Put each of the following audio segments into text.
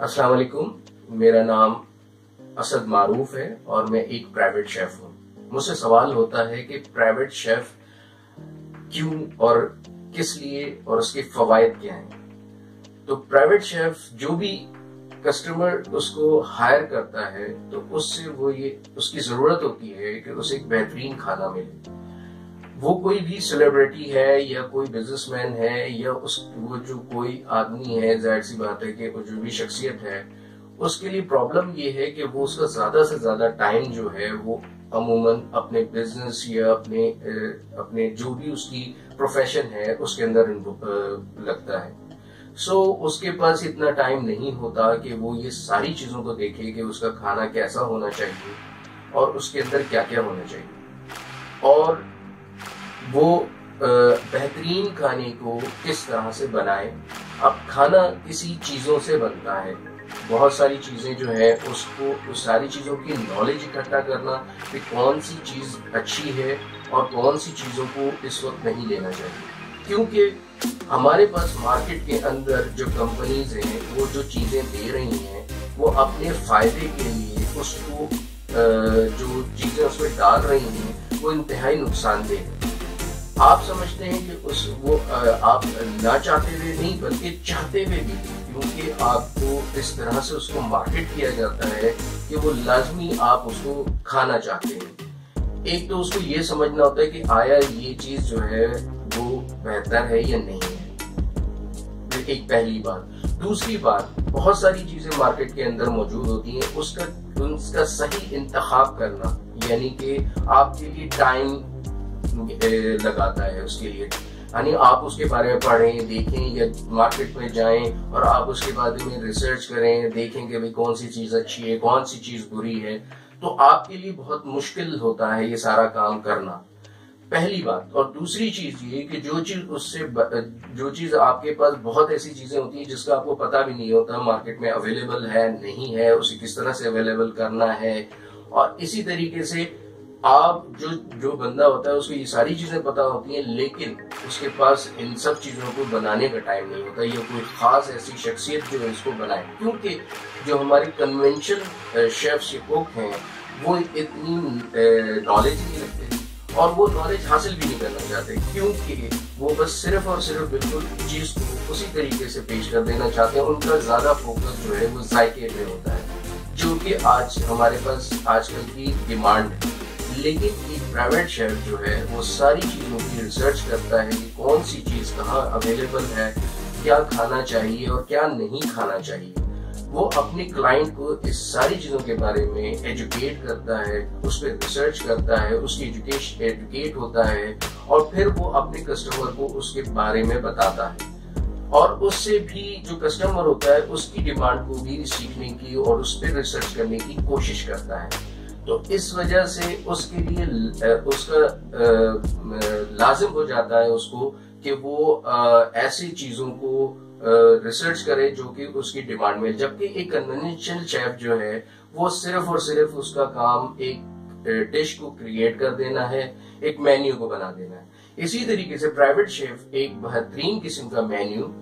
अस्सलाम वालेकुम, मेरा नाम असद मारूफ है और मैं एक प्राइवेट शेफ हूँ। मुझसे सवाल होता है कि प्राइवेट शेफ क्यों और किस लिए और उसके फवायद क्या हैं। तो प्राइवेट शेफ जो भी कस्टमर उसको हायर करता है तो उससे वो ये उसकी जरूरत होती है कि उसे एक बेहतरीन खाना मिले। वो कोई भी सेलिब्रिटी है या कोई बिजनेसमैन है या वो जो कोई आदमी है, जाहिर सी बात है कि वो जो भी शख्सियत है उसके लिए प्रॉब्लम ये है कि वो उसका ज्यादा से ज्यादा टाइम जो है वो अमूमन अपने बिजनेस या अपने जो भी उसकी प्रोफेशन है उसके अंदर लगता है। उसके पास इतना टाइम नहीं होता कि वो ये सारी चीजों को देखे कि उसका खाना कैसा होना चाहिए और उसके अंदर क्या क्या होना चाहिए और वो बेहतरीन खाने को किस तरह से बनाए। अब खाना किसी चीजों से बनता है, बहुत सारी चीजें जो है उसको उस सारी चीजों की नॉलेज इकट्ठा करना कि कौन सी चीज अच्छी है और कौन सी चीजों को इस वक्त नहीं लेना चाहिए, क्योंकि हमारे पास मार्केट के अंदर जो कंपनीज हैं वो जो चीजें दे रही हैं वो अपने फायदे के लिए उसको जो चीजें उसमें डाल रही हैं वो इंतहाई नुकसानदेह है। आप समझते हैं कि आप ना चाहते हुए नहीं बल्कि चाहते हुए भी, क्योंकि आपको इस तरह से उसको मार्केट किया जाता है कि वो लाजमी आप उसको खाना चाहते हैं। एक तो उसको ये समझना होता है कि आया ये चीज जो है वो बेहतर है या नहीं है, एक पहली बात। दूसरी बात, बहुत सारी चीजें मार्केट के अंदर मौजूद होती हैं, उसका सही इंतखाब करना, यानी कि आपके लिए टाइम लगाता है उसके लिए, यानी आप उसके बारे में पढ़ें, देखें या मार्केट में जाएं और आप उसके बारे में रिसर्च करें, देखें कि भाई कौन सी चीज अच्छी है कौन सी चीज बुरी है। तो आपके लिए बहुत मुश्किल होता है ये सारा काम करना, पहली बात। और दूसरी चीज ये कि जो चीज आपके पास बहुत ऐसी चीजें होती हैं जिसका आपको पता भी नहीं होता मार्केट में अवेलेबल है नहीं है, उसे किस तरह से अवेलेबल करना है। और इसी तरीके से आप जो बंदा होता है उसको ये सारी चीजें पता होती हैं लेकिन उसके पास इन सब चीजों को बनाने का टाइम नहीं होता या कोई खास ऐसी शख्सियत जो इसको बनाए, क्योंकि जो हमारे कन्वेंशनल शेफ्स या कुक हैं वो इतनी नॉलेज नहीं रखते और वो नॉलेज हासिल भी नहीं करना चाहते, क्योंकि वो बस सिर्फ और सिर्फ बिल्कुल चीज को उसी तरीके से पेश कर देना चाहते हैं। उनका ज्यादा फोकस जो है वो जायके पे होता है, जो कि आज हमारे पास आजकल की डिमांड है। लेकिन एक प्राइवेट शेफ जो है वो सारी चीजों की रिसर्च करता है कि कौन सी चीज कहाँ अवेलेबल है, क्या खाना चाहिए और क्या नहीं खाना चाहिए। वो अपने क्लाइंट को इस सारी चीजों के बारे में एजुकेट करता है, उस पर रिसर्च करता है, उसकी एजुकेट होता है और फिर वो अपने कस्टमर को उसके बारे में बताता है और उससे भी जो कस्टमर होता है उसकी डिमांड को भी सीखने की और उस पर रिसर्च करने की कोशिश करता है। तो इस वजह से उसके लिए उसका लाजिम हो जाता है उसको कि वो ऐसी चीजों को रिसर्च करे जो कि उसकी डिमांड में। जबकि एक कन्वेंशनल शेफ जो है वो सिर्फ और सिर्फ उसका काम एक डिश को क्रिएट कर देना है, एक मेन्यू को बना देना है। इसी तरीके से प्राइवेट शेफ एक बेहतरीन किस्म का मेन्यू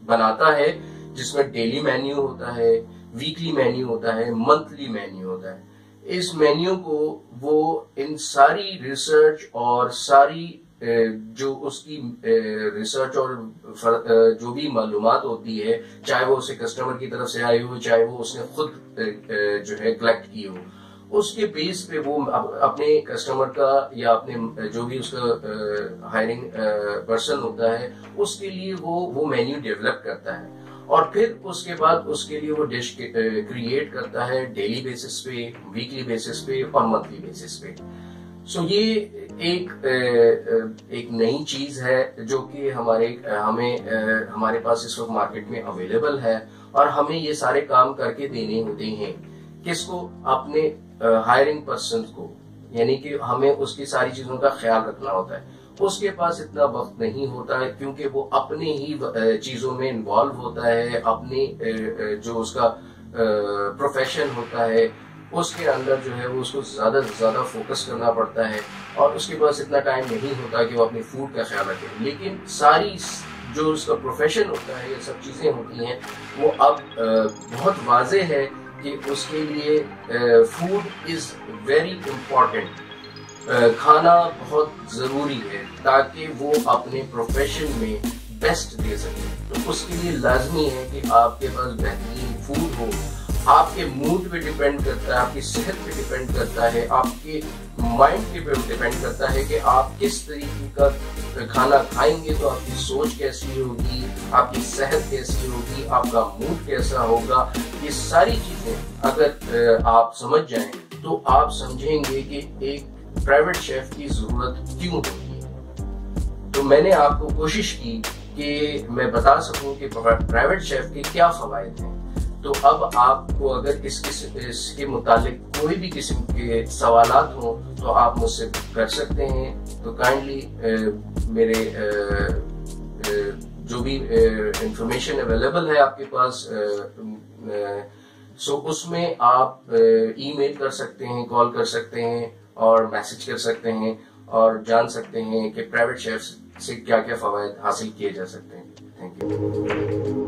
बनाता है जिसमें डेली मेन्यू होता है, वीकली मेन्यू होता है, मंथली मेन्यू होता है। इस मेन्यू को वो इन सारी रिसर्च और सारी जो उसकी रिसर्च और जो भी मालूमात होती है, चाहे वो उसे कस्टमर की तरफ से आई हो चाहे वो उसने खुद जो है कलेक्ट की हो, उसके बेस पे वो अपने कस्टमर का या अपने जो भी उसका हायरिंग पर्सन होता है उसके लिए वो मेन्यू डेवलप करता है और फिर उसके बाद उसके लिए वो डिश क्रिएट करता है डेली बेसिस पे, वीकली बेसिस पे और मंथली बेसिस पे। ये एक नई चीज है जो कि हमारे पास इस वक्त मार्केट में अवेलेबल है और हमें ये सारे काम करके देने होते हैं। किसको? अपने हायरिंग पर्सन को, यानी कि हमें उसकी सारी चीजों का ख्याल रखना होता है। उसके पास इतना वक्त नहीं होता है क्योंकि वो अपने ही चीजों में इन्वॉल्व होता है, अपने जो उसका प्रोफेशन होता है उसके अंदर जो है वो उसको ज्यादा से ज्यादा फोकस करना पड़ता है और उसके पास इतना टाइम नहीं होता कि वो अपने फूड का ख्याल रखे। लेकिन सारी जो उसका प्रोफेशन होता है, ये सब चीज़ें होती हैं, वो अब बहुत वाज़े है कि उसके लिए फूड इज़ वेरी इम्पॉर्टेंट। खाना बहुत ज़रूरी है ताकि वो अपने प्रोफेशन में बेस्ट दे सके। तो उसके लिए लाजमी है कि आपके पास बेहतरीन फूड हो। आपके मूड पे डिपेंड करता है, आपकी सेहत पे डिपेंड करता है, आपके माइंड पे डिपेंड करता है कि आप किस तरीके का खाना खाएंगे तो आपकी सोच कैसी होगी, आपकी सेहत कैसी होगी, आपका मूड कैसा होगा। ये सारी चीजें अगर आप समझ जाएं तो आप समझेंगे कि एक प्राइवेट शेफ की जरूरत क्यों होती है। तो मैंने आपको कोशिश की कि मैं बता सकूं कि प्राइवेट शेफ के क्या फवायद हैं। तो अब आपको अगर इसके मुतालिक कोई भी किस्म के सवालात हो तो आप मुझसे कर सकते हैं। तो काइंडली मेरे जो भी इंफॉर्मेशन अवेलेबल है आपके पास, सो उसमें आप ईमेल कर सकते हैं, कॉल कर सकते हैं और मैसेज कर सकते हैं और जान सकते हैं कि प्राइवेट शेफ से क्या क्या फवायद हासिल किए जा सकते हैं। Thank you.